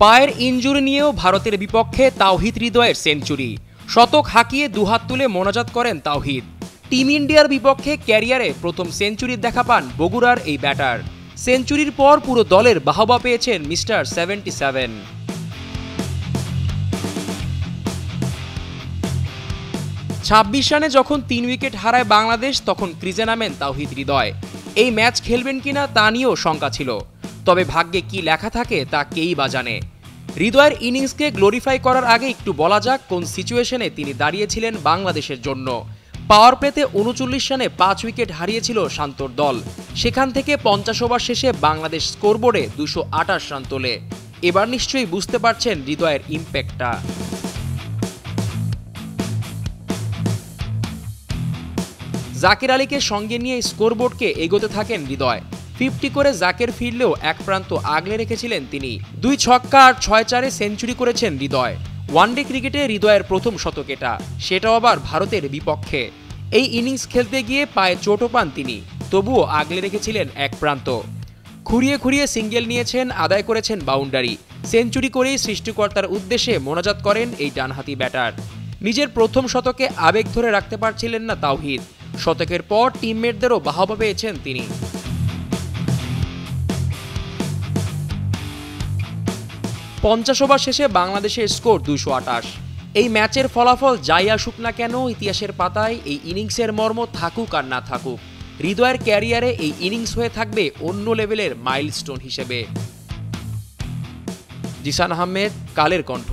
পায়ের ইনজুরি নিয়েও ভারতের বিপক্ষে তাওহিদ হৃদয়ের সেঞ্চুরি। শতক হাঁকিয়ে দুহাত তুলে মোনাজাত করেন তাওহিদ। টিম ইন্ডিয়ার বিপক্ষে ক্যারিয়ারে প্রথম সেঞ্চুরির দেখা পান বগুড়ার এই ব্যাটার। সেঞ্চুরির পর পুরো দলের বাহবা পেয়েছেন মিস্টার 77। 26 রানে যখন 3 উইকেট হারায় বাংলাদেশ, তখন ক্রিজে নামেন তাওহিদ হৃদয়। এই ম্যাচ খেলবেন কিনা তা নিয়েও শঙ্কা ছিল, তবে ভাগ্যে কি লেখা থাকে তা কেই বা জানে। হৃদয়ের ইনিংসকে গ্লোরিফাই করার আগে একটু বলা যাক কোন সিচুয়েশনে তিনি দাঁড়িয়েছিলেন বাংলাদেশের জন্য। পাওয়ার প্লেতে 39 রানে 5 উইকেট হারিয়েছিল শান্তর দল। সেখান থেকে 50 ওভার শেষে বাংলাদেশ স্কোরবোর্ডে 228 রান তোলে। এবার নিশ্চয়ই বুঝতে পারছেন হৃদয়ের ইম্প্যাক্টটা। জাকির আলীকে সঙ্গে নিয়ে স্কোরবোর্ডকে এগোতে থাকেন হৃদয়। 50 করে জাকের ফিরলেও এক প্রান্ত আগলে রেখেছিলেন তিনি। 2 ছক্কা আর 6 চারে সেঞ্চুরি করেছেন হৃদয়। ওয়ানডে ক্রিকেটে হৃদয়ের প্রথম শতক এটা, সেটাও আবার ভারতের বিপক্ষে। এই ইনিংস খেলতে গিয়ে পায়ে চোটও পান তিনি, তবুও আগলে রেখেছিলেন এক প্রান্ত। খুঁড়িয়ে খুঁড়িয়ে সিঙ্গেল নিয়েছেন, আদায় করেছেন বাউন্ডারি। সেঞ্চুরি করেই সৃষ্টিকর্তার উদ্দেশ্যে মোনাজাত করেন এই ডানহাতি ব্যাটার। নিজের প্রথম শতকে আবেগ ধরে রাখতে পারছিলেন না তাওহিদ। শতকের পর টিমমেটদেরও বাহবা পেয়েছেন তিনি। 50 ওভার শেষে বাংলাদেশের স্কোর 228। এই ম্যাচের ফলাফল যাই আসুক না কেন, ইতিহাসের পাতায় এই ইনিংসের মর্ম থাকুক আর না থাকুক, হৃদয়ের ক্যারিয়ারে এই ইনিংস হয়ে থাকবে অন্য লেভেলের মাইলস্টোন হিসেবে। জিসান আহমেদ, কালের কণ্ঠ।